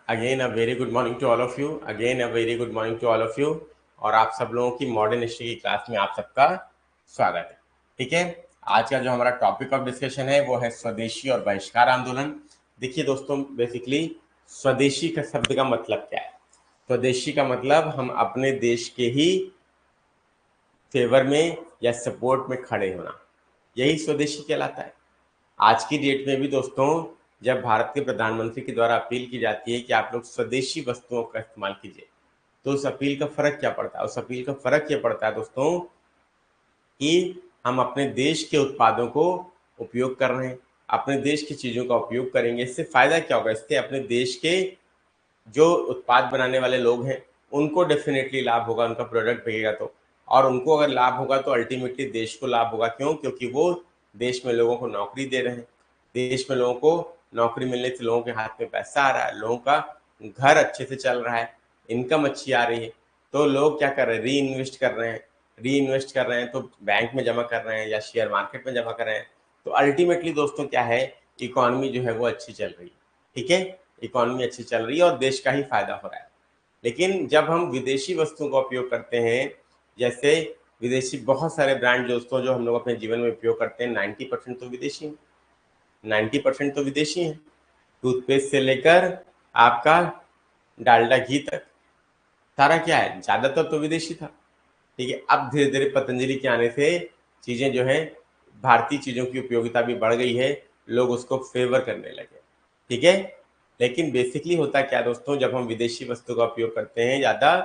Again a very good morning to all of you. Again a very good morning to all of you. और आप सब लोगों की modern history की class में आप सबका स्वागत है। ठीक है, आज का जो हमारा टॉपिक ऑफ डिस्कशन है वो है स्वदेशी और बहिष्कार आंदोलन। देखिए दोस्तों, बेसिकली स्वदेशी का शब्द का मतलब क्या है? स्वदेशी का मतलब हम अपने देश के ही फेवर में या सपोर्ट में खड़े होना, यही स्वदेशी कहलाता है। आज की डेट में भी दोस्तों, जब भारत के प्रधानमंत्री के द्वारा अपील की जाती है कि आप लोग स्वदेशी वस्तुओं का इस्तेमाल कीजिए, तो उस अपील का फर्क क्या पड़ता है? उस अपील का फर्क ये पड़ता है दोस्तों कि हम अपने देश के उत्पादों को उपयोग कर रहे हैं, अपने देश की चीज़ों का उपयोग करेंगे। इससे फायदा क्या होगा? इससे अपने देश के जो उत्पाद बनाने वाले लोग हैं उनको डेफिनेटली लाभ होगा, उनका प्रोडक्ट बिकेगा तो। और उनको अगर लाभ होगा तो अल्टीमेटली देश को लाभ होगा। क्यों? क्योंकि वो देश में लोगों को नौकरी दे रहे हैं। देश में लोगों को नौकरी मिलने से लोगों के हाथ में पैसा आ रहा है, लोगों का घर अच्छे से चल रहा है, इनकम अच्छी आ रही है, तो लोग क्या कर रहे हैं? री इन्वेस्ट कर रहे हैं। री इन्वेस्ट कर रहे हैं तो बैंक में जमा कर रहे हैं या शेयर मार्केट में जमा कर रहे हैं। तो अल्टीमेटली दोस्तों क्या है, इकोनॉमी जो है वो अच्छी चल रही है। ठीक है, इकोनॉमी अच्छी चल रही है और देश का ही फायदा हो रहा है। लेकिन जब हम विदेशी वस्तुओं का उपयोग करते हैं, जैसे विदेशी बहुत सारे ब्रांड दोस्तों जो हम लोग अपने जीवन में उपयोग करते हैं, 90% तो विदेशी हैं। 90% तो विदेशी हैं। टूथपेस्ट से लेकर आपका डालडा घी तक सारा क्या है, ज़्यादातर तो विदेशी था। ठीक है, अब धीरे धीरे पतंजलि के आने से चीज़ें जो है, भारतीय चीज़ों की उपयोगिता भी बढ़ गई है, लोग उसको फेवर करने लगे। ठीक है, लेकिन बेसिकली होता क्या दोस्तों, जब हम विदेशी वस्तु का उपयोग करते हैं ज़्यादा,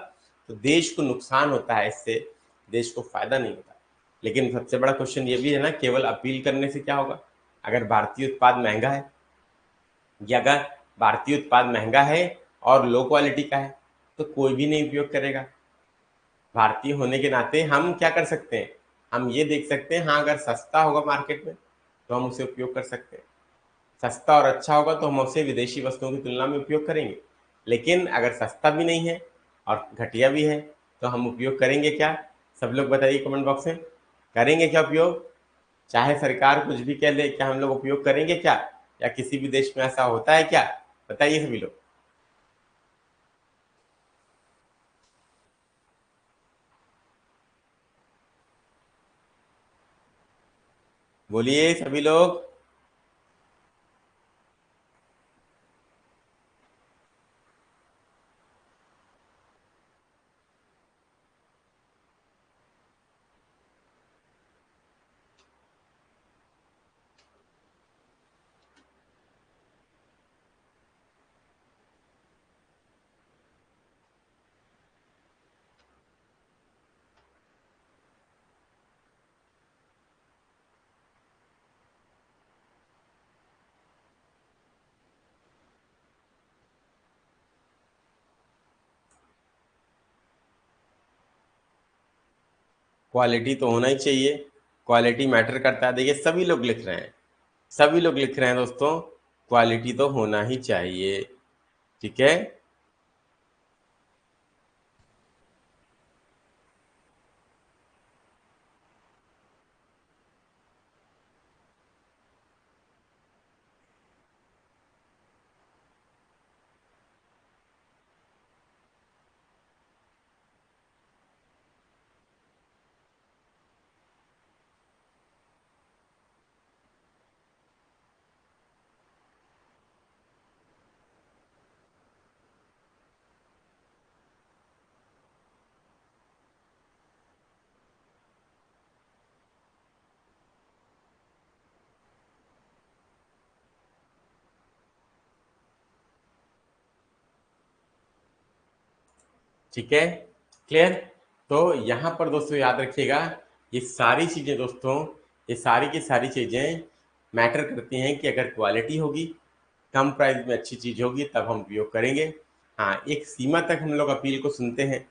तो देश को नुकसान होता है, इससे देश को फायदा नहीं होता। लेकिन सबसे बड़ा क्वेश्चन ये भी है ना, केवल अपील करने से क्या होगा? अगर भारतीय उत्पाद महंगा है, या अगर भारतीय उत्पाद महंगा है और लो क्वालिटी का है, तो कोई भी नहीं उपयोग करेगा। भारतीय होने के नाते हम क्या कर सकते हैं? हम ये देख सकते हैं, हाँ अगर सस्ता होगा मार्केट में तो हम उसे उपयोग कर सकते हैं। सस्ता और अच्छा होगा तो हम उसे विदेशी वस्तुओं की तुलना में उपयोग करेंगे। लेकिन अगर सस्ता भी नहीं है और घटिया भी है तो हम उपयोग करेंगे क्या? सब लोग बताइए कमेंट बॉक्स में, करेंगे क्या उपयोग? चाहे सरकार कुछ भी कह ले, क्या हम लोग उपयोग करेंगे क्या? या किसी भी देश में ऐसा होता है क्या? बताइए सभी लोग, बोलिए सभी लोग। क्वालिटी तो होना ही चाहिए, क्वालिटी मैटर करता है। देखिए सभी लोग लिख रहे हैं, सभी लोग लिख रहे हैं दोस्तों, क्वालिटी तो होना ही चाहिए। ठीक है, ठीक है, क्लियर। तो यहाँ पर दोस्तों याद रखिएगा, ये सारी चीज़ें दोस्तों, ये सारी की सारी चीज़ें मैटर करती हैं कि अगर क्वालिटी होगी, कम प्राइस में अच्छी चीज़ होगी, तब हम उपयोग करेंगे। हाँ, एक सीमा तक हम लोग अपील को सुनते हैं,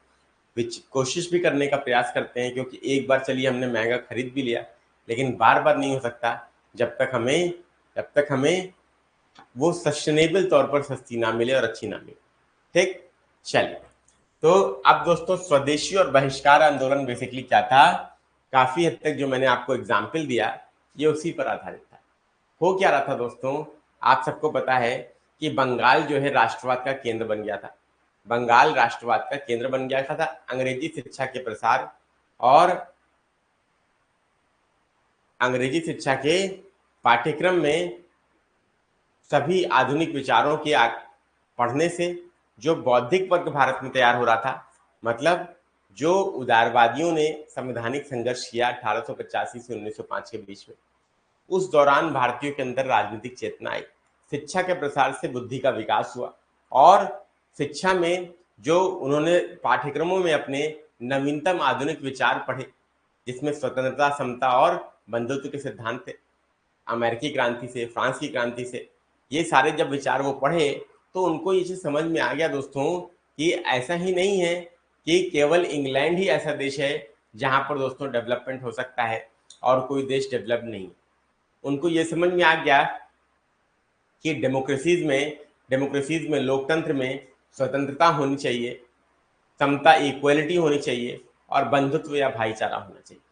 विच कोशिश भी करने का प्रयास करते हैं, क्योंकि एक बार चलिए हमने महंगा खरीद भी लिया, लेकिन बार बार नहीं हो सकता जब तक हमें वो सस्टेनेबल तौर पर सस्ती ना मिले और अच्छी ना मिले। ठीक, चलिए। तो अब दोस्तों, स्वदेशी और बहिष्कार आंदोलन बेसिकली क्या था? काफी हद तक जो मैंने आपको एग्जाम्पल दिया, ये उसी पर आधारित था। हो क्या रहा था दोस्तों, आप सबको पता है कि बंगाल जो है राष्ट्रवाद का केंद्र बन गया था। बंगाल राष्ट्रवाद का केंद्र बन गया था अंग्रेजी शिक्षा के प्रसार और अंग्रेजी शिक्षा के पाठ्यक्रम में सभी आधुनिक विचारों के पढ़ने से जो बौद्धिक वर्ग भारत में तैयार हो रहा था, मतलब जो उदारवादियों ने संवैधानिक संघर्ष किया 1885 से 1905 के बीच में, उस दौरान भारतीयों के अंदर राजनीतिक चेतना आई। शिक्षा के प्रसार से बुद्धि का विकास हुआ और शिक्षा में जो उन्होंने पाठ्यक्रमों में अपने नवीनतम आधुनिक विचार पढ़े, जिसमें स्वतंत्रता, समता और बंधुत्व के सिद्धांत थे। अमेरिकी क्रांति से, फ्रांस की क्रांति से ये सारे जब विचार वो पढ़े तो उनको ये चीज समझ में आ गया दोस्तों कि ऐसा ही नहीं है कि केवल इंग्लैंड ही ऐसा देश है जहां पर दोस्तों डेवलपमेंट हो सकता है और कोई देश डेवलप नहीं। उनको ये समझ में आ गया कि डेमोक्रेसीज में लोकतंत्र में स्वतंत्रता होनी चाहिए, समता, इक्वलिटी होनी चाहिए और बंधुत्व या भाईचारा होना चाहिए।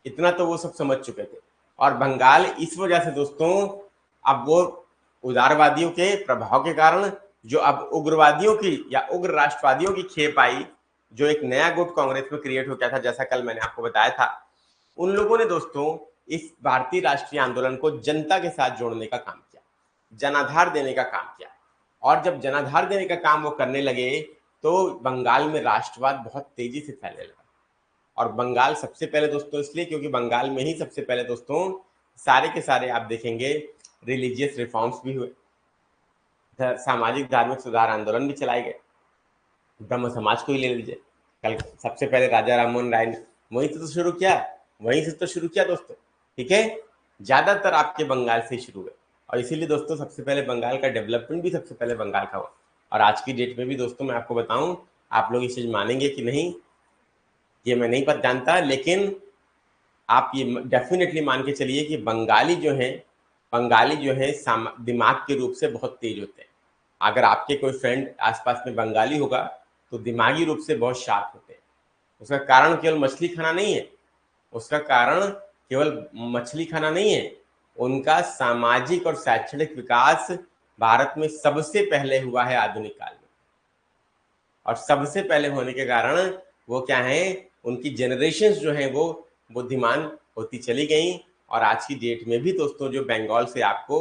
इतना तो वो सब समझ चुके थे। और बंगाल इस वजह से दोस्तों अब वो उदारवादियों के प्रभाव के कारण जो अब उग्रवादियों की या उग्र राष्ट्रवादियों की खेप आई, जो एक नया गुट कांग्रेस में क्रिएट हो गया था, जैसा कल मैंने आपको बताया था, उन लोगों ने दोस्तों इस भारतीय राष्ट्रीय आंदोलन को जनता के साथ जोड़ने का काम किया, जनाधार देने का काम किया। और जब जनाधार देने का काम वो करने लगे तो बंगाल में राष्ट्रवाद बहुत तेजी से फैलने लगा। और बंगाल सबसे पहले दोस्तों इसलिए क्योंकि बंगाल में ही सबसे पहले दोस्तों सारे के सारे आप देखेंगे रिलीजियस रिफॉर्म्स भी हुए, सामाजिक धार्मिक सुधार आंदोलन भी चलाए गए। ब्रह्म समाज को ही ले लीजिए, कल सबसे पहले राजा राममोहन राय ने वहीं से तो शुरू किया दोस्तों, ठीक है। ज्यादातर आपके बंगाल से शुरू हुए और इसीलिए दोस्तों सबसे पहले बंगाल का डेवलपमेंट भी सबसे पहले बंगाल का हुआ। और आज की डेट में भी दोस्तों मैं आपको बताऊं, आप लोग इस चीज मानेंगे कि नहीं ये मैं नहीं पता जानता, लेकिन आप ये डेफिनेटली मान के चलिए कि बंगाली जो है दिमाग के रूप से बहुत तेज होते हैं। अगर आपके कोई फ्रेंड आसपास में बंगाली होगा तो दिमागी रूप से बहुत शार्प होते हैं। उसका कारण केवल मछली खाना नहीं है, उनका सामाजिक और शैक्षणिक विकास भारत में सबसे पहले हुआ है आधुनिक काल में। और सबसे पहले होने के कारण वो क्या है, उनकी जनरेशंस जो है वो बुद्धिमान होती चली गई। और आज की डेट में भी दोस्तों जो बंगाल से आपको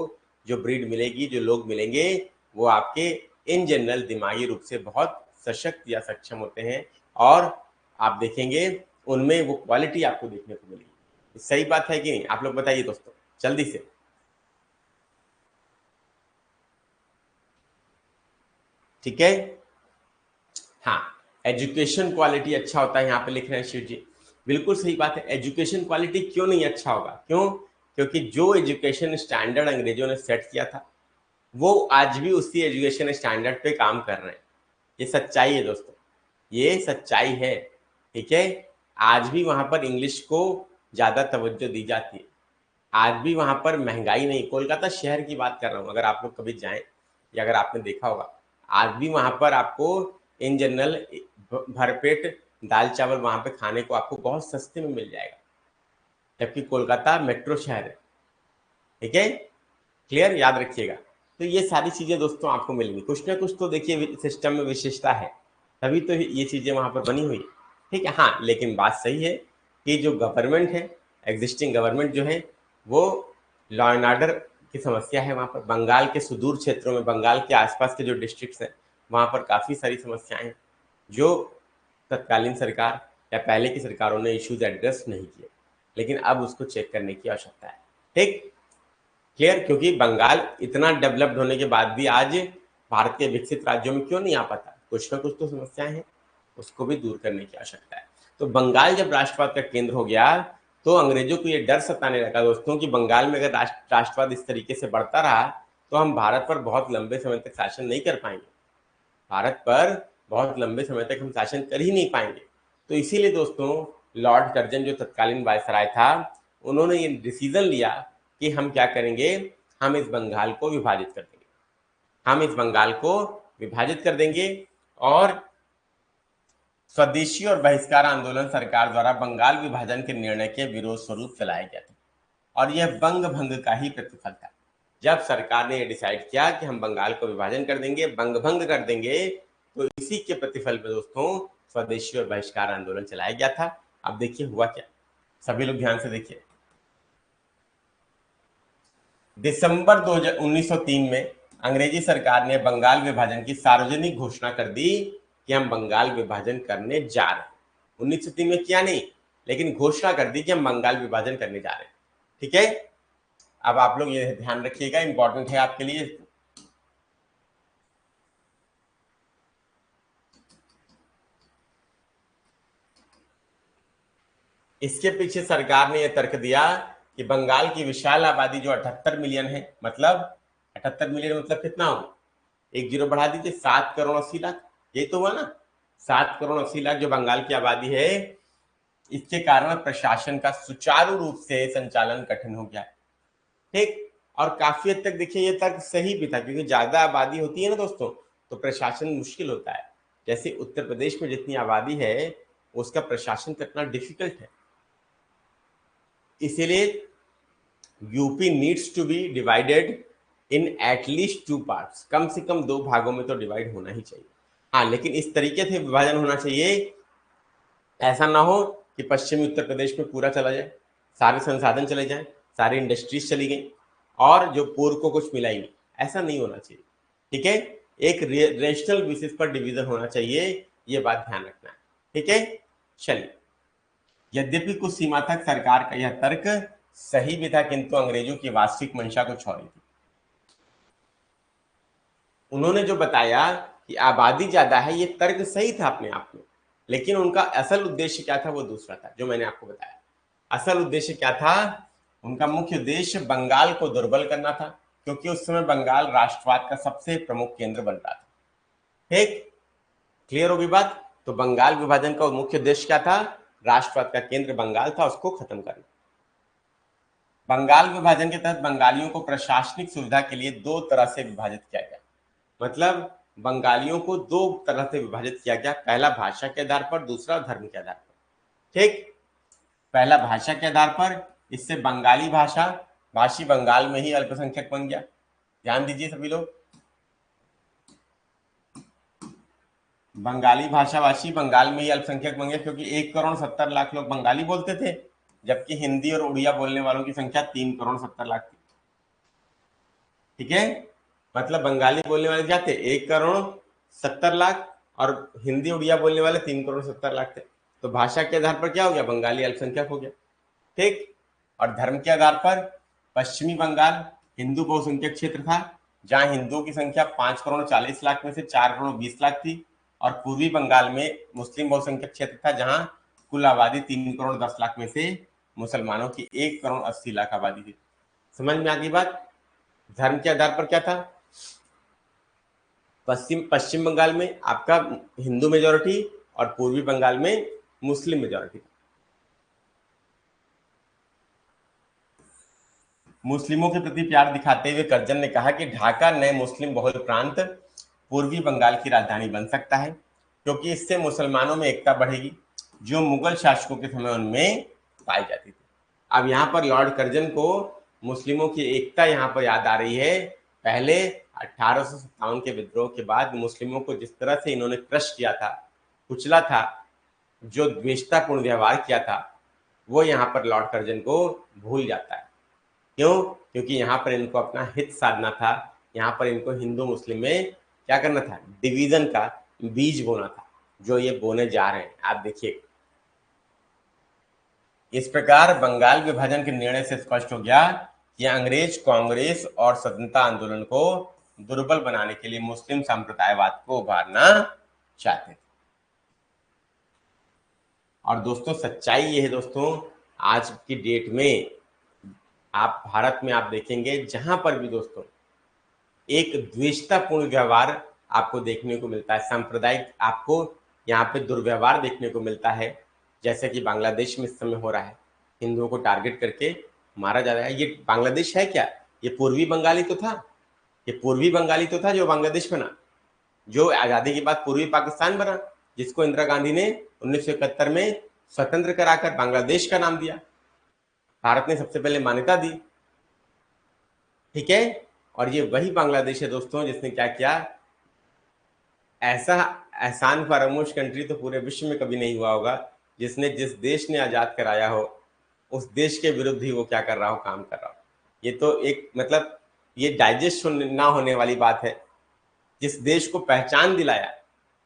जो ब्रीड मिलेगी, जो लोग मिलेंगे, वो आपके इन जनरल दिमागी रूप से बहुत सशक्त या सक्षम होते हैं। और आप देखेंगे उनमें वो क्वालिटी आपको देखने को मिलेगी। सही बात है कि नहीं, आप लोग बताइए दोस्तों जल्दी से। ठीक है, हाँ, एजुकेशन क्वालिटी अच्छा होता है, यहाँ पे लिख रहे हैं शिव जी, बिल्कुल सही बात है। एजुकेशन क्वालिटी क्यों नहीं अच्छा होगा, क्यों? क्योंकि जो एजुकेशन स्टैंडर्ड अंग्रेजों ने सेट किया था वो आज भी उसी एजुकेशन स्टैंडर्ड पे काम कर रहे हैं। ये सच्चाई है दोस्तों, ये सच्चाई है, ठीक है। आज भी वहां पर इंग्लिश को ज्यादा तवज्जो दी जाती है, आज भी वहां पर महंगाई नहीं, कोलकाता शहर की बात कर रहा हूँ, अगर आप लोग कभी जाएं या अगर आपने देखा होगा, आज भी वहां पर आपको इन जनरल भरपेट दाल चावल वहां पे खाने को आपको बहुत सस्ते में मिल जाएगा, जबकि कोलकाता मेट्रो शहर है, ठीक है, क्लियर, याद रखिएगा। तो ये सारी चीजें दोस्तों आपको मिलेंगी, कुछ ना कुछ तो देखिए सिस्टम में विशेषता है, तभी तो ये चीजें वहां पर बनी हुई है, ठीक है। हाँ, लेकिन बात सही है कि जो गवर्नमेंट है, एग्जिस्टिंग गवर्नमेंट जो है, वो लॉ एंड ऑर्डर की समस्या है वहां पर। बंगाल के सुदूर क्षेत्रों में, बंगाल के आसपास के जो डिस्ट्रिक्ट्स हैं, वहां पर काफी सारी समस्याएं हैं जो तत्कालीन सरकार या पहले की सरकारों ने इश्यूज एड्रेस नहीं किए, लेकिन अब उसको चेक करने की आवश्यकता है, ठीक, क्लियर। क्योंकि बंगाल इतना डेवलप्ड होने के बाद भी आज भारत के विकसित राज्यों में क्यों नहीं आ पाता, कुछ ना कुछ तो समस्याएं हैं, उसको भी दूर करने की आवश्यकता है। तो बंगाल जब राष्ट्रवाद का केंद्र हो गया तो अंग्रेजों को ये डर सताने लगा दोस्तों कि बंगाल में अगर राष्ट्रवाद इस तरीके से बढ़ता रहा तो हम भारत पर बहुत लंबे समय तक शासन नहीं कर पाएंगे, भारत पर बहुत लंबे समय तक हम शासन कर ही नहीं पाएंगे। तो इसीलिए दोस्तों लॉर्ड कर्जन जो तत्कालीन वायसराय था, उन्होंने ये डिसीजन लिया कि हम क्या करेंगे, हम इस बंगाल को विभाजित कर देंगे, और स्वदेशी और बहिष्कार आंदोलन सरकार द्वारा बंगाल विभाजन के निर्णय के विरोध स्वरूप चलाया गया था। और यह बंग भंग का ही प्रतिफल था, जब सरकार ने ये डिसाइड किया कि हम बंगाल को विभाजन कर देंगे, बंगभंग कर देंगे, तो इसी के प्रतिफल में दोस्तों स्वदेशी और बहिष्कार आंदोलन चलाया गया था। अब देखिए हुआ क्या, सभी लोग ध्यान से देखिए। दिसंबर 1903 में अंग्रेजी सरकार ने बंगाल विभाजन की सार्वजनिक घोषणा कर दी कि हम बंगाल विभाजन करने जा रहे हैं। 1903 में किया नहीं, लेकिन घोषणा कर दी कि हम बंगाल विभाजन करने जा रहे हैं। ठीक है, अब आप लोग ये ध्यान रखिएगा, इंपॉर्टेंट है आपके लिए। इसके पीछे सरकार ने यह तर्क दिया कि बंगाल की विशाल आबादी जो 78 मिलियन है, मतलब 78 मिलियन मतलब कितना हो, एक जीरो बढ़ा दीजिए, 7 करोड़ 80 लाख, ये तो हुआ ना, 7 करोड़ 80 लाख जो बंगाल की आबादी है, इसके कारण प्रशासन का सुचारू रूप से संचालन कठिन हो गया। ठीक, और काफी हद तक देखिए ये तर्क सही भी था, क्योंकि ज्यादा आबादी होती है ना दोस्तों, तो प्रशासन मुश्किल होता है। जैसे उत्तर प्रदेश में जितनी आबादी है उसका प्रशासन करना डिफिकल्ट है, इसीलिए UP needs to be divided in at least 2 parts, कम से कम 2 भागों में तो डिवाइड होना ही चाहिए। हाँ, लेकिन इस तरीके से विभाजन होना चाहिए, ऐसा ना हो कि पश्चिमी उत्तर प्रदेश में पूरा चला जाए, सारे संसाधन चले जाएं, सारी इंडस्ट्रीज चली गई और जो पूर्व को कुछ मिला ही नहीं, ऐसा नहीं होना चाहिए। ठीक है, एक रीजनल बेसिस पर डिवीजन होना चाहिए, ये बात ध्यान रखना है। ठीक है, चलिए, यद्यपि कुछ सीमा तक सरकार का यह तर्क सही भी था, किंतु अंग्रेजों की वास्तविक मंशा कुछ और थी। उन्होंने जो बताया कि आबादी ज्यादा है, ये तर्क सही था अपने आप में, लेकिन उनका असल उद्देश्य क्या था वो दूसरा था, जो मैंने आपको बताया। असल उद्देश्य क्या था, उनका मुख्य उद्देश्य बंगाल को दुर्बल करना था, क्योंकि उस समय बंगाल राष्ट्रवाद का सबसे प्रमुख केंद्र बन रहा था। ठीक, क्लियर होगी बात। तो बंगाल विभाजन का मुख्य उद्देश्य क्या था, राष्ट्रवाद का केंद्र बंगाल था, उसको खत्म करना। बंगाल विभाजन के तहत बंगालियों को प्रशासनिक सुविधा के लिए 2 तरह से विभाजित किया गया, मतलब बंगालियों को 2 तरह से विभाजित किया गया, पहला भाषा के आधार पर, दूसरा धर्म के आधार पर। ठीक, पहला भाषा के आधार पर, इससे बंगाली भाषा भाषी बंगाल में ही अल्पसंख्यक बन गया। ध्यान दीजिए सभी लोग, बंगाली भाषाभाषी बंगाल में ही अल्पसंख्यक बन गया, क्योंकि 1 करोड़ 70 लाख लोग बंगाली बोलते थे, जबकि हिंदी और उड़िया बोलने वालों की संख्या 3 करोड़ 70 लाख थी। ठीक है, मतलब बंगाली बोलने वाले क्या थे, 1 करोड़ 70 लाख, और हिंदी उड़िया बोलने वाले 3 करोड़ 70 लाख थे। तो भाषा के आधार पर क्या हो गया, बंगाली अल्पसंख्यक हो गया। ठीक, और धर्म के आधार पर पश्चिमी बंगाल हिंदू बहुसंख्यक क्षेत्र था, जहां हिंदुओं की संख्या 5 करोड़ 40 लाख में से 4 करोड़ 20 लाख थी, और पूर्वी बंगाल में मुस्लिम बहुसंख्यक क्षेत्र था, जहां कुल आबादी 3 करोड़ 10 लाख में से मुसलमानों की 1 करोड़ 80 लाख आबादी थी। समझ में आ गई बात। धर्म के आधार पर क्या था, पश्चिम बंगाल में आपका हिंदू मेजोरिटी और पूर्वी बंगाल में मुस्लिम मेजोरिटी। मुस्लिमों के प्रति प्यार दिखाते हुए कर्जन ने कहा कि ढाका नए मुस्लिम बहुल प्रांत पूर्वी बंगाल की राजधानी बन सकता है, क्योंकि इससे मुसलमानों में एकता बढ़ेगी, जो मुगल शासकों के समय उनमें पाई जाती थी। अब यहाँ पर लॉर्ड कर्जन को मुस्लिमों की एकता यहाँ पर याद आ रही है। पहले 1857 के विद्रोह के बाद मुस्लिमों को जिस तरह से इन्होंने क्रश किया था, कुचला था, जो द्वेषतापूर्ण व्यवहार किया था, वो यहाँ पर लॉर्ड कर्जन को भूल जाता है। क्यों, क्योंकि यहाँ पर इनको अपना हित साधना था, यहाँ पर इनको हिंदू मुस्लिम में क्या करना था, डिवीजन का बीज बोना था, जो ये बोने जा रहे हैं। आप देखिए, इस प्रकार बंगाल विभाजन के निर्णय से स्पष्ट हो गया कि अंग्रेज कांग्रेस और स्वतंत्रता आंदोलन को दुर्बल बनाने के लिए मुस्लिम सांप्रदायवाद को उभारना चाहते थे। और दोस्तों सच्चाई ये है दोस्तों, आज की डेट में आप भारत में आप देखेंगे जहां पर भी दोस्तों एक द्वेषतापूर्ण व्यवहार आपको देखने को मिलता है, सांप्रदायिक आपको यहाँ पे दुर्व्यवहार देखने को मिलता है, जैसे कि बांग्लादेश में इस समय हो रहा है, हिंदुओं को टारगेट करके मारा जा रहा है। ये बांग्लादेश है क्या, ये पूर्वी बंगाली तो था, ये पूर्वी बंगाली तो था जो बांग्लादेश बना, जो आज़ादी के बाद पूर्वी पाकिस्तान बना, जिसको इंदिरा गांधी ने 1971 में स्वतंत्र कराकर बांग्लादेश का नाम दिया, भारत ने सबसे पहले मान्यता दी। ठीक है, और ये वही बांग्लादेश है दोस्तों जिसने क्या किया, ऐसा एहसान फरामोश कंट्री तो पूरे विश्व में कभी नहीं हुआ होगा जिसने, जिस देश ने आज़ाद कराया हो उस देश के विरुद्ध ही वो क्या कर रहा हो, काम कर रहा हो। ये तो एक मतलब ये डाइजेस्ट ना होने वाली बात है। जिस देश को पहचान दिलाया,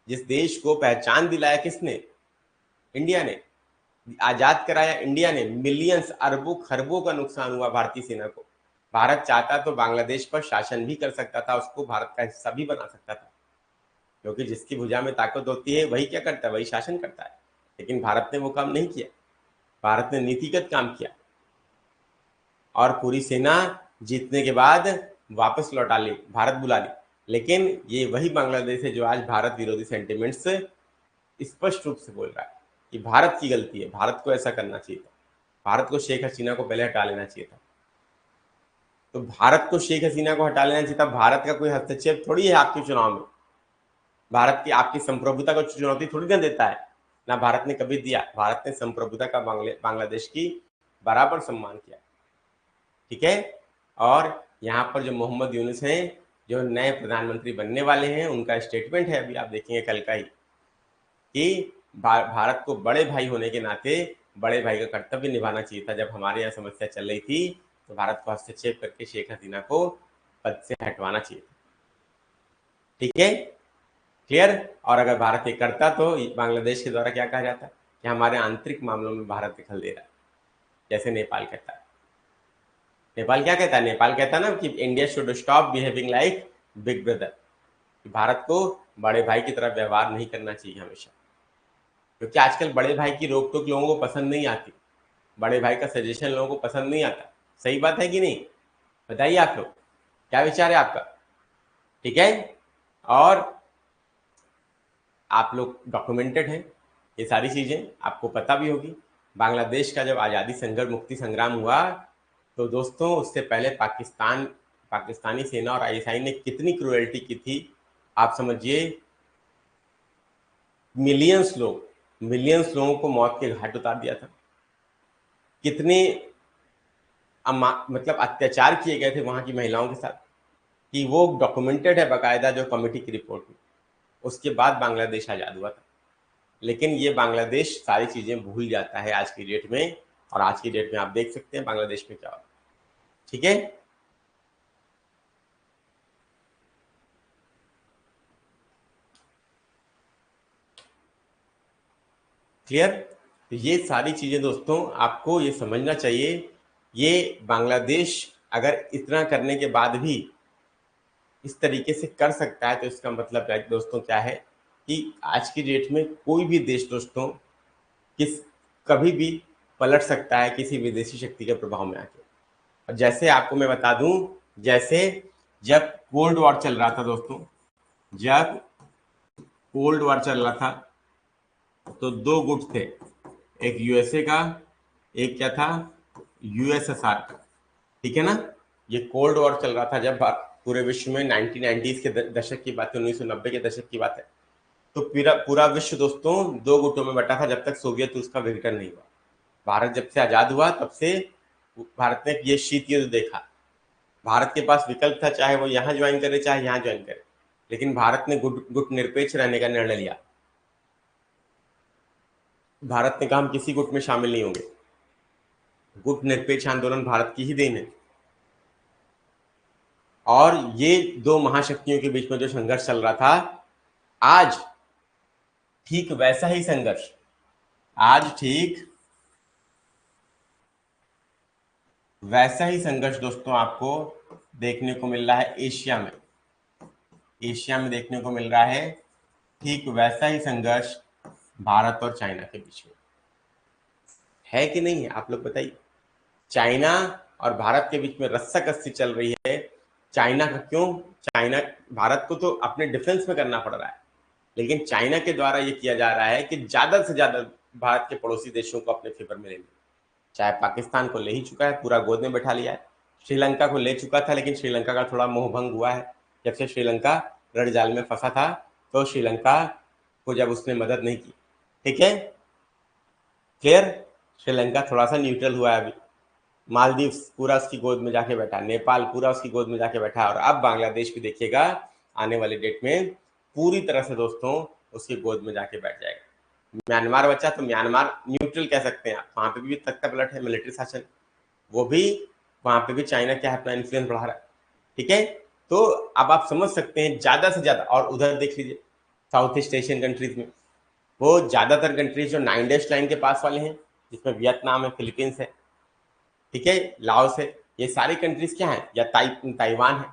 जिस देश को पहचान दिलाया किसने, इंडिया ने। आजाद कराया इंडिया ने। मिलियंस अरबों खरबों का नुकसान हुआ भारतीय सेना को। भारत चाहता तो बांग्लादेश पर शासन भी कर सकता था, उसको भारत का हिस्सा भी बना सकता था, क्योंकि जिसकी भुजा में ताकत होती है वही क्या करता है, वही शासन करता है। लेकिन भारत ने वो काम नहीं किया। भारत ने नीतिगत काम किया और पूरी सेना जीतने के बाद वापस लौटा ली, भारत बुला ली। लेकिन ये वही बांग्लादेश है जो आज भारत विरोधी सेंटिमेंट्स स्पष्ट रूप से बोल रहा है कि भारत की गलती है, भारत को ऐसा करना चाहिए था, भारत को शेख हसीना को पहले हटा लेना चाहिए था। तो भारत को शेख हसीना को हटा लेना चाहिए था। भारत का कोई हस्तक्षेप थोड़ी है आपके चुनाव में। भारत की आपकी संप्रभुता को चुनौती थोड़ी ना देता है, ना भारत ने कभी दिया। भारत ने संप्रभुता का बांग्लादेश की बराबर सम्मान किया, ठीक है। और यहाँ पर जो मोहम्मद यूनुस हैं, जो नए प्रधानमंत्री बनने वाले हैं, उनका स्टेटमेंट है, अभी आप देखेंगे कल का ही, कि भारत को बड़े भाई होने के नाते बड़े भाई का कर्तव्य निभाना चाहिए था। जब हमारे यहाँ समस्या चल रही थी तो भारत को हस्तक्षेप करके शेख हसीना को पद से हटवाना चाहिए था, ठीक है, क्लियर। और अगर भारत ये करता तो बांग्लादेश के द्वारा क्या कहा जाता कि हमारे आंतरिक मामलों में भारत दखल दे रहा है, जैसे नेपाल कहता है। नेपाल क्या कहता है, नेपाल कहता है ना कि India should stop behaving like big brother, Bharat को बड़े भाई की तरह व्यवहार नहीं करना चाहिए हमेशा, क्योंकि आजकल बड़े भाई की रोक टोक लोगों को पसंद नहीं आती, बड़े भाई का सजेशन लोगों को पसंद नहीं आता। सही बात है कि नहीं, बताइए आप लोग, क्या विचार है आपका, ठीक है। और आप लोग डॉक्यूमेंटेड हैं, ये सारी चीज़ें आपको पता भी होगी। बांग्लादेश का जब आज़ादी संघर्ष मुक्ति संग्राम हुआ तो दोस्तों उससे पहले पाकिस्तानी सेना और आईएसआई ने कितनी क्रूएल्टी की थी, आप समझिए। मिलियंस लोगों को मौत के घाट उतार दिया था। कितने मतलब अत्याचार किए गए थे वहाँ की महिलाओं के साथ, कि वो डॉक्यूमेंटेड है बाकायदा जो कमेटी की रिपोर्ट में। उसके बाद बांग्लादेश आज़ाद हुआ था। लेकिन ये बांग्लादेश सारी चीज़ें भूल जाता है आज की डेट में, और आज की डेट में आप देख सकते हैं बांग्लादेश में क्या हो रहा है, ठीक है। क्लियर। तो ये सारी चीज़ें दोस्तों आपको ये समझना चाहिए। ये बांग्लादेश अगर इतना करने के बाद भी इस तरीके से कर सकता है तो इसका मतलब दोस्तों क्या है कि आज की डेट में कोई भी देश दोस्तों कभी भी पलट सकता है किसी विदेशी शक्ति के प्रभाव में आके। और जैसे आपको मैं बता दूं, जैसे जब कोल्ड वॉर चल रहा था दोस्तों, जब कोल्ड वॉर चल रहा था तो दो गुट थे, एक यूएसए का, एक क्या था, यूएसएसआर का, ठीक है ना। ये कोल्ड वॉर चल रहा था जब पूरे विश्व में 1990s के दशक की बात है, 1990 के दशक की बात है। तो पूरा विश्व दोस्तों दो गुटों में बटा था जब तक सोवियत रूस का विघटन नहीं हुआ। भारत जब से आजाद हुआ तब से भारत ने ये शीत युद्ध देखा। भारत के पास विकल्प था, चाहे वो यहाँ ज्वाइन करे चाहे यहाँ ज्वाइन करे, लेकिन भारत ने गुट निरपेक्ष रहने का निर्णय लिया। भारत ने कहा हम किसी गुट में शामिल नहीं होंगे। गुट निरपेक्ष आंदोलन भारत की ही देन है। और ये दो महाशक्तियों के बीच में जो संघर्ष चल रहा था, आज ठीक वैसा ही संघर्ष, आज ठीक वैसा ही संघर्ष दोस्तों आपको देखने को मिल रहा है एशिया में। एशिया में देखने को मिल रहा है ठीक वैसा ही संघर्ष भारत और चाइना के बीच में है कि नहीं है, आप लोग बताइए। चाइना और भारत के बीच में रस्साकस्सी चल रही है। चाइना का क्यों, चाइना, भारत को तो अपने डिफेंस में करना पड़ रहा है, लेकिन चाइना के द्वारा ये किया जा रहा है कि ज्यादा से ज्यादा भारत के पड़ोसी देशों को अपने फेवर में ले ले। चाहे पाकिस्तान को ले ही चुका है, पूरा गोद में बैठा लिया है। श्रीलंका को ले चुका था, लेकिन श्रीलंका का थोड़ा मोहभंग हुआ है। जब से श्रीलंका रण जाल में फंसा था तो श्रीलंका को जब उसने मदद नहीं की, ठीक है, क्लियर। श्रीलंका थोड़ा सा न्यूट्रल हुआ है अभी, मालदीव्स पूरा उसकी गोद में जाके बैठा, नेपाल पूरा उसकी गोद में जाके बैठा, और अब बांग्लादेश भी देखिएगा आने वाले डेट में पूरी तरह से दोस्तों उसकी गोद में जाके बैठ जाएगा। म्यांमार बचा तो म्यांमार न्यूट्रल कह सकते हैं आप, वहां पे भी तख्ता पलट है, मिलिट्री शासन, वो भी वहां पे भी चाइना क्या है अपना इन्फ्लुएंस बढ़ा रहा है। ठीक है, तो अब आप समझ सकते हैं ज्यादा से ज्यादा, और उधर देख लीजिए साउथ ईस्ट एशियन कंट्रीज में वो ज्यादातर कंट्रीज जो 9 लाइन के पास वाले हैं, जिसमें वियतनाम है, फिलीपींस है, ठीक है, लाओस है, ये सारी कंट्रीज क्या है, या ताइवान है,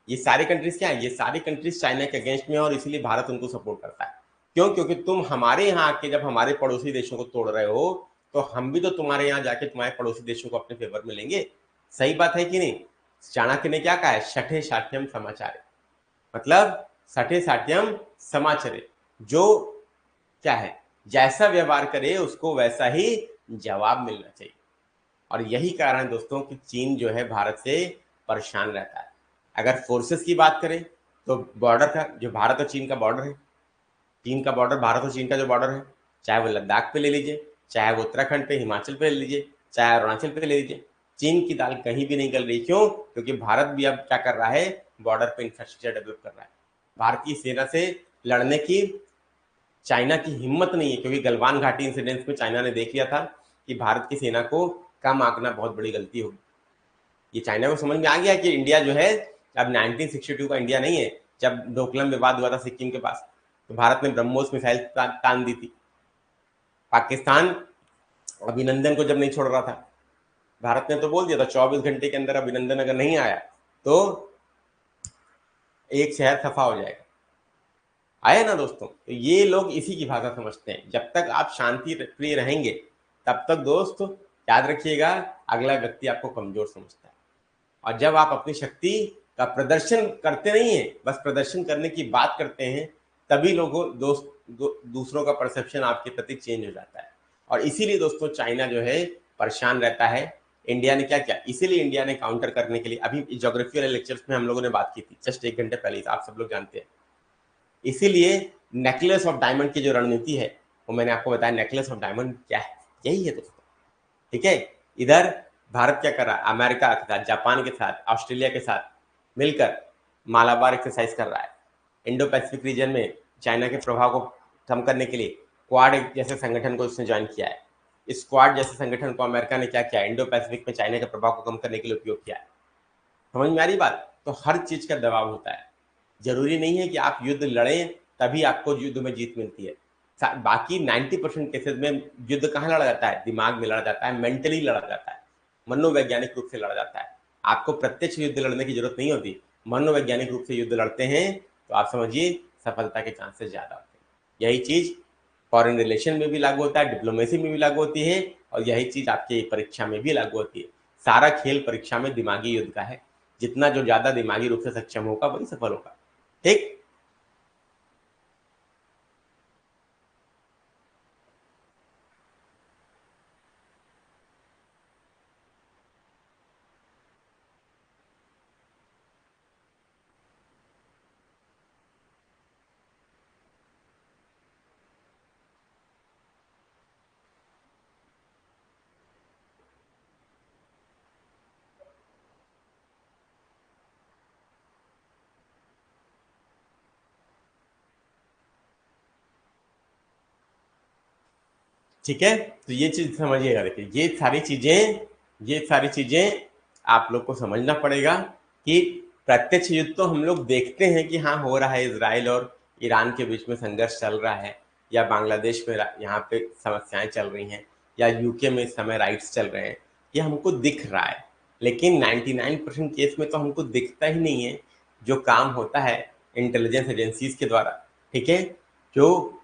ये सारी कंट्रीज क्या है, ये सारी कंट्रीज चाइना के अगेंस्ट में है, और इसीलिए भारत उनको सपोर्ट करता है। क्यों? क्योंकि तुम हमारे यहाँ आके जब हमारे पड़ोसी देशों को तोड़ रहे हो, तो हम भी तो तुम्हारे यहाँ जाके तुम्हारे पड़ोसी देशों को अपने फेवर में लेंगे। सही बात है कि नहीं? चाणक्य ने क्या कहा है, शठे शाठ्यम समाचारे, मतलब सठे साठ्यम समाचारे, जो क्या है, जैसा व्यवहार करे उसको वैसा ही जवाब मिलना चाहिए। और यही कारण है दोस्तों कि चीन जो है भारत से परेशान रहता है। अगर फोर्सेस की बात करें तो बॉर्डर का, जो भारत और चीन का बॉर्डर है, चीन का बॉर्डर, भारत और चीन का जो बॉर्डर है, चाहे वो लद्दाख पे ले लीजिए, चाहे वो उत्तराखंड पे, हिमाचल पे ले लीजिए, चाहे अरुणाचल पे ले लीजिए, चीन की दाल कहीं भी नहीं गल रही। क्यों? क्योंकि भारत भी अब क्या कर रहा है, बॉर्डर पे इंफ्रास्ट्रक्चर डेवलप कर रहा है। भारतीय सेना से लड़ने की चाइना की हिम्मत नहीं है, क्योंकि गलवान घाटी इंसिडेंट्स में चाइना ने देख लिया था कि भारत की सेना को कम आंकना बहुत बड़ी गलती होगी। ये चाइना को समझ में आ गया कि इंडिया जो है अब 1962 का इंडिया नहीं है। जब डोकलम विवाद हुआ था सिक्किम के पास, तो भारत ने ब्रह्मोस मिसाइल तान दी थी। पाकिस्तान अभिनंदन को जब नहीं छोड़ रहा था, भारत ने तो बोल दिया था 24 घंटे के अंदर अभिनंदन अगर नहीं आया तो एक शहर खफा हो जाएगा। आया ना दोस्तों? तो ये लोग इसी की भाषा समझते हैं। जब तक आप शांति प्रिय रहेंगे तब तक दोस्त याद रखिएगा, अगला व्यक्ति आपको कमजोर समझता है। और जब आप अपनी शक्ति का प्रदर्शन करते नहीं है, बस प्रदर्शन करने की बात करते हैं, तभी लोगों दूसरों का परसेप्शन आपके प्रति चेंज हो जाता है। और इसीलिए दोस्तों चाइना जो है परेशान रहता है। इंडिया ने क्या किया, इसीलिए इंडिया ने काउंटर करने के लिए, अभी ज्योग्राफी वाले लेक्चर्स में हम लोगों ने बात की थी जस्ट 1 घंटे पहले, आप सब लोग जानते हैं। इसीलिए नेकलेस ऑफ डायमंड की जो रणनीति है वो मैंने आपको बताया। नेकलेस ऑफ डायमंड क्या है, यही है दोस्तों। ठीक है, इधर भारत क्या कर रहा है, अमेरिका के साथ, जापान के साथ, ऑस्ट्रेलिया के साथ मिलकर मालाबार एक्सरसाइज कर रहा है। इंडो पैसिफिक रीजन में चाइना के प्रभाव को कम करने के लिए क्वाड जैसे संगठन को उसने ज्वाइन किया है। इस क्वाड जैसे संगठन को अमेरिका ने क्या किया, इंडो पैसिफिक में चाइना के प्रभाव को कम करने के लिए उपयोग किया है। समझ में आ रही बात? तो हर चीज का दबाव होता है। जरूरी नहीं है कि आप युद्ध लड़ें तभी आपको युद्ध में जीत मिलती है। बाकी 90% केसेस में युद्ध कहाँ लड़ा जाता है, दिमाग में लड़ा जाता है, मेंटली लड़ा जाता है, मनोवैज्ञानिक रूप से लड़ा जाता है। आपको प्रत्यक्ष युद्ध लड़ने की जरूरत नहीं होती, मनोवैज्ञानिक रूप से युद्ध लड़ते हैं तो आप समझिए सफलता के चांसेस ज्यादा होते हैं। यही चीज फॉरेन रिलेशन में भी लागू होता है, डिप्लोमेसी में भी लागू होती है, और यही चीज आपके परीक्षा में भी लागू होती है। सारा खेल परीक्षा में दिमागी युद्ध का है। जितना जो ज्यादा दिमागी रूप से सक्षम होगा वही सफल होगा। ठीक, ठीक है, तो ये चीज समझिएगा। देखिए ये सारी चीजें आप लोग को समझना पड़ेगा कि प्रत्यक्ष युद्ध तो हम लोग देखते हैं कि हाँ हो रहा है, इसराइल और ईरान के बीच में संघर्ष चल रहा है, या बांग्लादेश में यहाँ पे समस्याएं चल रही हैं, या यूके में इस समय राइट्स चल रहे हैं, ये हमको दिख रहा है। लेकिन 99% केस में तो हमको दिखता ही नहीं है। जो काम होता है इंटेलिजेंस एजेंसीज के द्वारा, ठीक है, जो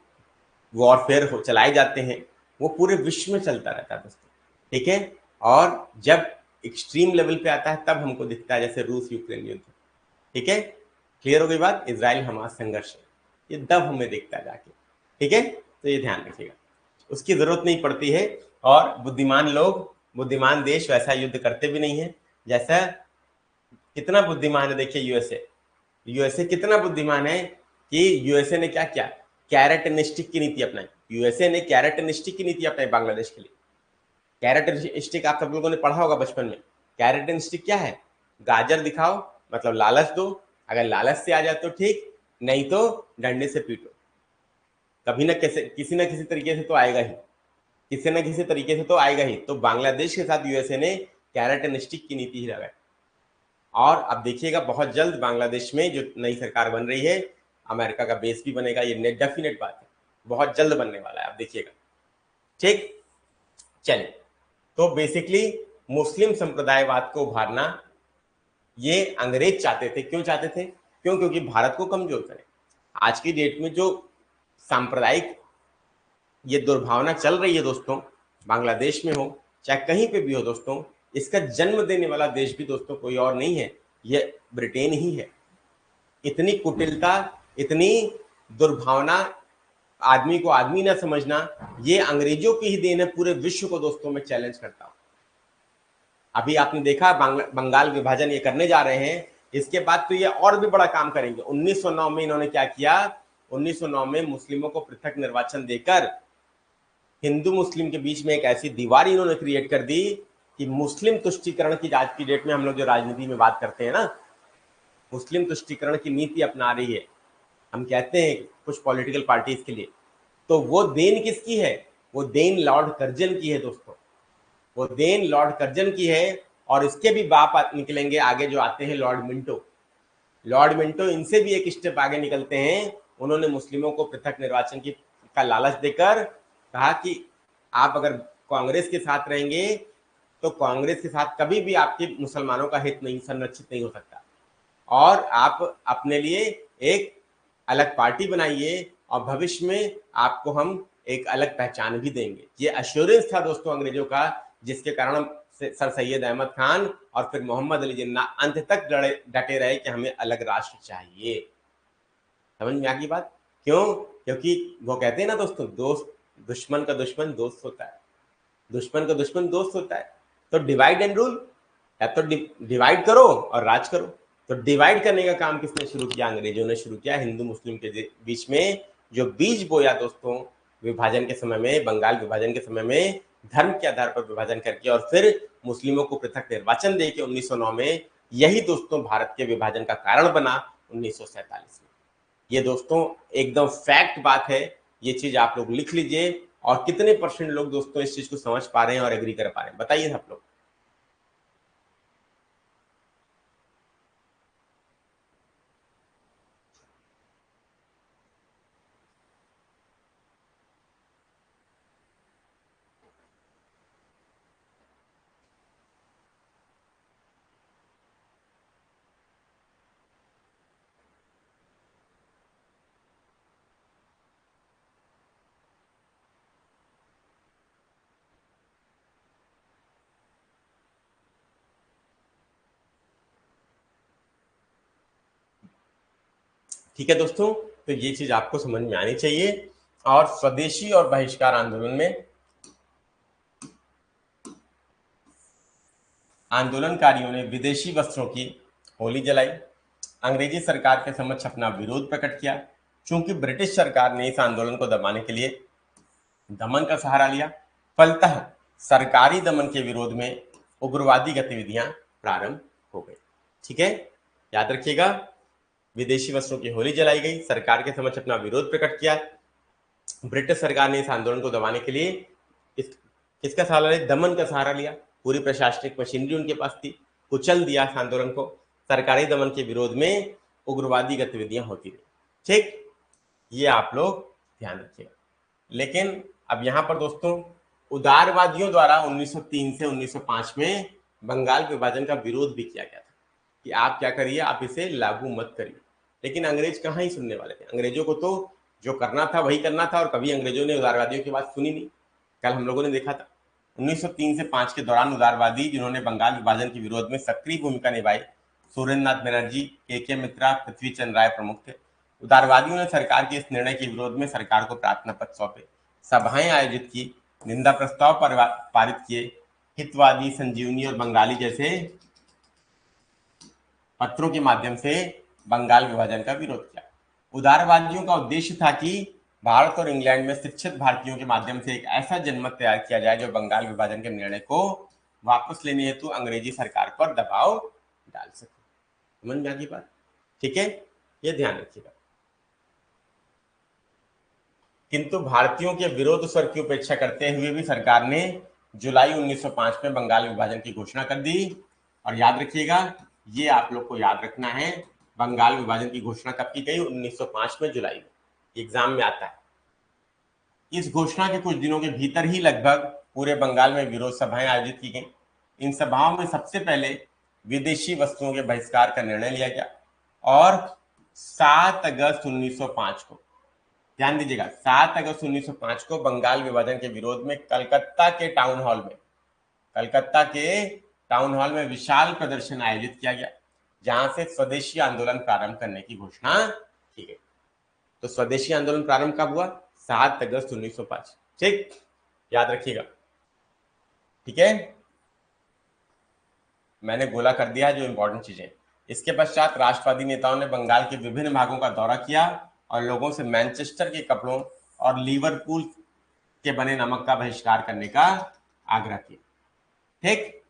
वॉरफेयर चलाए जाते हैं, वो पूरे विश्व में चलता रहता है दोस्तों। ठीक है, और जब एक्सट्रीम लेवल पे आता है तब हमको दिखता है, जैसे रूस यूक्रेन युद्ध। ठीक है, क्लियर हो गई बात? इजराइल हमास संघर्ष है, ये तब हमें दिखता है जाके। ठीक है, तो ये ध्यान रखिएगा, उसकी जरूरत नहीं पड़ती है। और बुद्धिमान लोग, बुद्धिमान देश वैसा युद्ध करते भी नहीं है। जैसा कितना बुद्धिमान है देखिए यूएसए, यूएसए कितना बुद्धिमान है कि यूएसए ने क्या किया, कैरेट एंड स्टिक की नीति अपनाई। यूएसए ने कैरेट एंड स्टिक की नीति अपनाई बांग्लादेश के लिए। कैरेट आप सब लोगों ने पढ़ा होगा बचपन में। कैरेट क्या है? गाजर दिखाओ मतलब लालच दो, अगर लालच से आ जाए तो ठीक, नहीं तो डंडे से पीटो। कभी ना कैसे किसी ना किसी तरीके से तो आएगा ही, किसी ना किसी तरीके से तो आएगा ही। तो बांग्लादेश के साथ यूएसए ने कैरेट एंड स्टिक की नीति ही लगाई। और अब देखिएगा बहुत जल्द बांग्लादेश में जो नई सरकार बन रही है, अमेरिका का बेस भी बनेगा, ये नेट डेफिनेट बात है, बहुत जल्द बनने वाला है, आप देखिएगा। ठीक, चलिए, तो बेसिकली मुस्लिम संप्रदायवाद को उभारना ये अंग्रेज चाहते थे। क्यों चाहते थे? क्योंकि भारत को कमजोर करें। आज की डेट में जो सांप्रदायिक ये दुर्भावना चल रही है दोस्तों, बांग्लादेश में हो चाहे कहीं पे भी हो दोस्तों, इसका जन्म देने वाला देश भी दोस्तों कोई और नहीं है, ये ब्रिटेन ही है। इतनी कुटिलता, इतनी दुर्भावना, आदमी को आदमी ना समझना, ये अंग्रेजों की ही देन है। पूरे विश्व को दोस्तों मैं चैलेंज करता हूं। अभी आपने देखा बंगाल विभाजन ये करने जा रहे हैं, इसके बाद तो ये और भी बड़ा काम करेंगे। 1909 में इन्होंने क्या किया? 1909 में मुस्लिमों को पृथक निर्वाचन देकर हिंदू मुस्लिम के बीच में एक ऐसी दीवार इन्होंने क्रिएट कर दी कि मुस्लिम तुष्टीकरण की, आज की डेट में हम लोग जो राजनीति में बात करते हैं ना, मुस्लिम तुष्टीकरण की नीति अपना रही है, हम कहते हैं कुछ पॉलिटिकल पार्टीज के लिए। तो वो देन किसकी है? वो देन लॉर्ड कर्जन की है दोस्तों, वो देन लॉर्ड कर्जन की है। और इसके भी बाप निकलेंगे आगे, जो आते हैं लॉर्ड मिंटो। लॉर्ड मिंटो इनसे भी एक स्टेप आगे निकलते हैं। उन्होंने मुस्लिमों को पृथक निर्वाचन की का लालच देकर कहा कि आप अगर कांग्रेस के साथ रहेंगे तो कांग्रेस के साथ कभी भी आपके मुसलमानों का हित नहीं संरक्षित नहीं हो सकता, और आप अपने लिए एक अलग पार्टी बनाइए और भविष्य में आपको हम एक अलग पहचान भी देंगे। ये अश्योरेंस था दोस्तों अंग्रेजों का, जिसके कारण सर सैयद अहमद खान और फिर मोहम्मद अली जिन्ना अंत तक डटे रहे कि हमें अलग राष्ट्र चाहिए। समझ में आ गई बात? क्यों? क्योंकि वो कहते हैं ना दोस्तों, दोस्त दुश्मन का दुश्मन दोस्त होता है, दुश्मन का दुश्मन दोस्त होता है। तो डिवाइड एंड रूल, या तो डिवाइड करो और राज करो। तो डिवाइड करने का काम किसने शुरू किया? अंग्रेजों ने शुरू किया। हिंदू मुस्लिम के बीच में जो बीज बोया दोस्तों विभाजन के समय में, बंगाल विभाजन के समय में, धर्म के आधार पर विभाजन करके और फिर मुस्लिमों को पृथक निर्वाचन देके 1909 में, यही दोस्तों भारत के विभाजन का कारण बना 1947 में। ये दोस्तों एकदम फैक्ट बात है, ये चीज आप लोग लिख लीजिए। और कितने परसेंट लोग दोस्तों इस चीज को समझ पा रहे हैं और एग्री कर पा रहे हैं, बताइए आप लोग। ठीक है दोस्तों, तो ये चीज आपको समझ में आनी चाहिए। और स्वदेशी और बहिष्कार आंदोलन में आंदोलनकारियों ने विदेशी वस्त्रों की होली जलाई, अंग्रेजी सरकार के समक्ष अपना विरोध प्रकट किया। चूंकि ब्रिटिश सरकार ने इस आंदोलन को दबाने के लिए दमन का सहारा लिया, फलतः सरकारी दमन के विरोध में उग्रवादी गतिविधियां प्रारंभ हो गई। ठीक है, याद रखिएगा, विदेशी वस्त्रों की होली जलाई गई, सरकार के समक्ष अपना विरोध प्रकट किया। ब्रिटिश सरकार ने इस आंदोलन को दबाने के लिए किसका सहारा लिया? दमन का सहारा लिया। पूरी प्रशासनिक मशीनरी उनके पास थी, कुचल दिया इस आंदोलन को। सरकारी दमन के विरोध में उग्रवादी गतिविधियां होती रही। ठीक, ये आप लोग ध्यान रखिएगा। लेकिन अब यहां पर दोस्तों उदारवादियों द्वारा 1903 से 1905 में बंगाल विभाजन का विरोध भी किया गया था कि आप क्या करिए, आप इसे लागू मत करिए। लेकिन अंग्रेज कहाँ ही सुनने वाले थे? अंग्रेजों को तो जो करना था वही करना था, और कभी अंग्रेजों ने उदारवादियों की बात सुनी नहीं। कल हम लोगों ने देखा था 1903 से 5 के दौरान उदारवादी जिन्होंने बंगाल विभाजन के विरोध में सक्रिय भूमिका निभाई, सुरेंद्रनाथ बनर्जी, के मित्रा, पृथ्वी चंद्र राय प्रमुख थे। उदारवादियों ने सरकार के इस निर्णय के विरोध में सरकार को प्रार्थना पत्र सौंपे, सभाएं आयोजित की, निंदा प्रस्ताव पारित किए, हितवादी, संजीवनी और बंगाली जैसे पत्रों के माध्यम से बंगाल विभाजन का विरोध किया। उदारवादियों का उद्देश्य था कि भारत और इंग्लैंड में शिक्षित भारतीयों के माध्यम से एक ऐसा जनमत तैयार किया जाए जो बंगाल विभाजन के निर्णय को वापस लेने हेतु अंग्रेजी सरकार पर दबाव डाल सके। समझ में आ गई बात? ठीक है, ये ध्यान रखिएगा। किंतु भारतीयों के विरोध स्वर की उपेक्षा करते हुए भी सरकार ने जुलाई 1905 में बंगाल विभाजन की घोषणा कर दी। और याद रखिएगा, ये आप लोग को याद रखना है, बंगाल विभाजन की घोषणा कब की गई? 1905 में, जुलाई में। एग्जाम में आता है। इस घोषणा के कुछ दिनों के भीतर ही लगभग पूरे बंगाल में विरोध सभाएं आयोजित की गई। इन सभाओं में सबसे पहले विदेशी वस्तुओं के बहिष्कार का निर्णय लिया गया और 7 अगस्त 1905 को, ध्यान दीजिएगा, 7 अगस्त 1905 को बंगाल विभाजन के विरोध में कलकत्ता के टाउन हॉल में विशाल प्रदर्शन आयोजित किया गया, जहां से स्वदेशी आंदोलन प्रारंभ करने की घोषणा की गई। तो स्वदेशी आंदोलन प्रारंभ कब हुआ? 7 अगस्त 1905। ठीक, याद रखिएगा। ठीक है, मैंने गोला कर दिया है जो इंपॉर्टेंट चीजें। इसके पश्चात राष्ट्रवादी नेताओं ने बंगाल के विभिन्न भागों का दौरा किया और लोगों से मैनचेस्टर के कपड़ों और लिवरपूल के बने नमक का बहिष्कार करने का आग्रह किया। ठीक,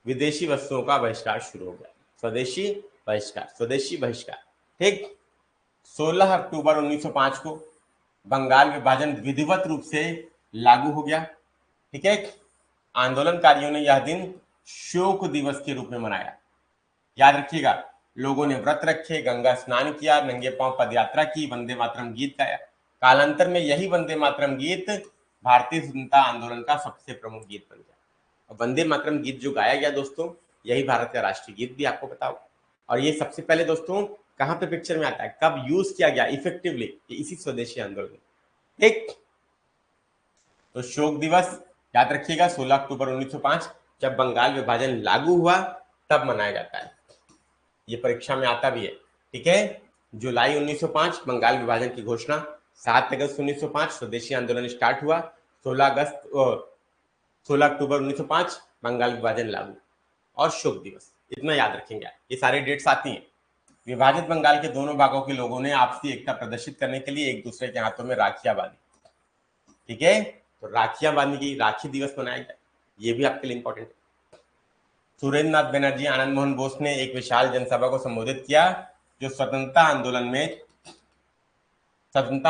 विदेशी वस्तुओं का बहिष्कार शुरू हो गया। स्वदेशी बहिष्कार। ठीक, 16 अक्टूबर 1905 को बंगाल विभाजन विधिवत रूप से लागू हो गया। ठीक है, आंदोलनकारियों ने यह दिन शोक दिवस के रूप में मनाया। याद रखिएगा, लोगों ने व्रत रखे, गंगा स्नान किया, नंगे पांव पदयात्रा की, वंदे मातरम गीत गाया। कालांतर में यही वंदे मातरम गीत भारतीय स्वतंत्रता आंदोलन का सबसे प्रमुख गीत बन गया। और वंदे मातरम गीत जो गाया गया दोस्तों, यही भारत का राष्ट्रीय गीत भी आपको पता हो। और ये सबसे पहले दोस्तों कहां पे पिक्चर में आता है, कब यूज किया गया इफेक्टिवली? इसी स्वदेशी आंदोलन में। ठीक, तो शोक दिवस याद रखिएगा 16 अक्टूबर 1905 जब बंगाल विभाजन लागू हुआ तब मनाया जाता है। ये परीक्षा में आता भी है। ठीक है, जुलाई 1905 बंगाल विभाजन की घोषणा, 7 अगस्त 1905 स्वदेशी आंदोलन स्टार्ट हुआ, 16 अक्टूबर 1905 बंगाल विभाजन लागू और शोक दिवस। इतना याद रखेंगे, ये सारी डेट्स आती हैं। विभाजित बंगाल के दोनों भागों के लोगों ने आपसी एकता प्रदर्शित करने के लिए एक दूसरे के हाथों में राखियां बांधी। ठीक है, तो राखियां बांधी गई, राखी दिवस मनाया गया, ये भी आपके लिए इंपॉर्टेंट है। सुरेंद्र नाथ बनर्जी, आनंद मोहन बोस ने एक विशाल जनसभा को संबोधित किया जो स्वतंत्रता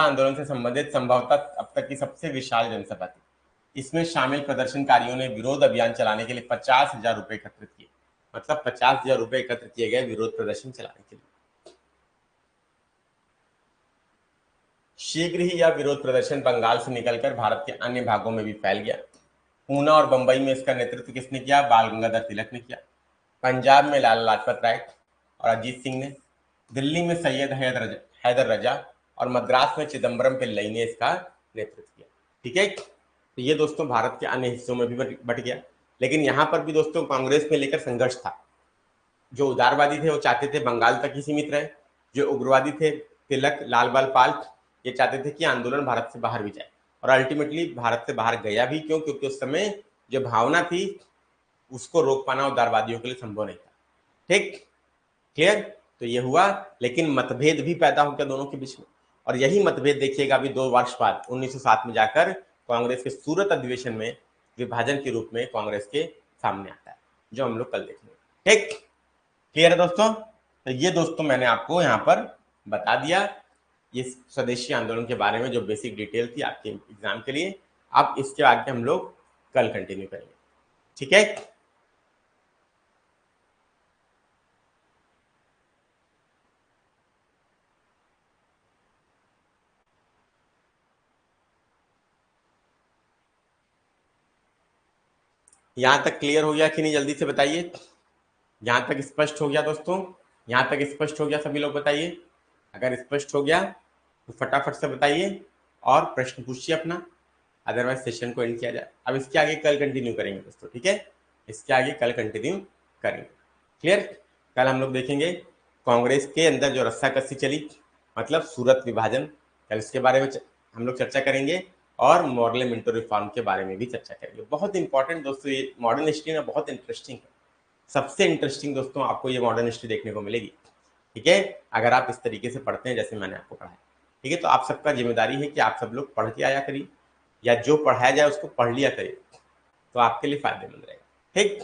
आंदोलन से संबंधित संभवतः अब तक की सबसे विशाल जनसभा थी। इसमें शामिल प्रदर्शनकारियों ने विरोध अभियान चलाने के लिए 50,000 रुपए एकत्रित किए। मतलब 50,000 रुपए एकत्र किए गए विरोध प्रदर्शन चलाने के लिए। शीघ्र ही यह विरोध प्रदर्शन बंगाल से निकलकर भारत के अन्य भागों में भी फैल गया। पूना और बंबई में इसका नेतृत्व किसने किया? बाल गंगाधर तिलक ने किया। पंजाब में लाला लाजपत राय और अजीत सिंह ने, दिल्ली में सैयद हैदर रजा और मद्रास में चिदम्बरम पिल्लई ने इसका नेतृत्व किया। ठीक है, तो ये दोस्तों भारत के अन्य हिस्सों में भी बट गया। लेकिन यहाँ पर भी दोस्तों कांग्रेस में लेकर संघर्ष था। जो उदारवादी थे वो चाहते थे बंगाल तक ही सीमित रहे, जो उग्रवादी थे तिलक, लाल बाल पाल, ये चाहते थे कि आंदोलन भारत से बाहर भी जाए। और अल्टीमेटली भारत से बाहर गया भी। क्यों? क्योंकि उस समय जो भावना थी उसको रोक पाना उदारवादियों के लिए संभव नहीं था। ठीक, क्लियर? तो ये हुआ, लेकिन मतभेद भी पैदा हो गया दोनों के बीच में। और यही मतभेद देखिएगा अभी 2 वर्ष बाद 1907 में जाकर कांग्रेस के सूरत अधिवेशन में विभाजन के रूप में कांग्रेस के सामने आता है, जो हम लोग कल देखेंगे। ठीक, क्लियर है दोस्तों? तो ये दोस्तों मैंने आपको यहाँ पर बता दिया इस स्वदेशी आंदोलन के बारे में जो बेसिक डिटेल थी आपके एग्जाम के लिए। अब इसके आगे हम लोग कल कंटिन्यू करेंगे। ठीक है, यहां तक क्लियर हो गया कि नहीं? जल्दी से बताइए। यहां तक स्पष्ट हो गया दोस्तों? यहां तक स्पष्ट हो गया? सभी लोग बताइए। अगर स्पष्ट हो गया तो फटाफट से बताइए और प्रश्न पूछिए अपना, अदरवाइज सेशन को एंड किया जाए। अब इसके आगे कल कंटिन्यू करेंगे दोस्तों। ठीक है, इसके आगे कल कंटिन्यू करेंगे। क्लियर? कल हम लोग देखेंगे कांग्रेस के अंदर जो रस्साकसी चली, मतलब सूरत विभाजन, कल इसके बारे में हम लोग चर्चा करेंगे। और मॉडल मिंटो रिफॉर्म के बारे में भी चर्चा करेंगे। बहुत इंपॉर्टेंट दोस्तों, ये मॉडर्न हिस्ट्री में बहुत इंटरेस्टिंग है। सबसे इंटरेस्टिंग दोस्तों आपको ये मॉडर्न हिस्ट्री देखने को मिलेगी। ठीक है, अगर आप इस तरीके से पढ़ते हैं जैसे मैंने आपको पढ़ाया। ठीक है, तो आप सबका जिम्मेदारी है कि आप सब लोग पढ़ के आया करिए, या जो पढ़ाया जाए उसको पढ़ लिया करिए, तो आपके लिए फायदेमंद रहेगा। ठीक,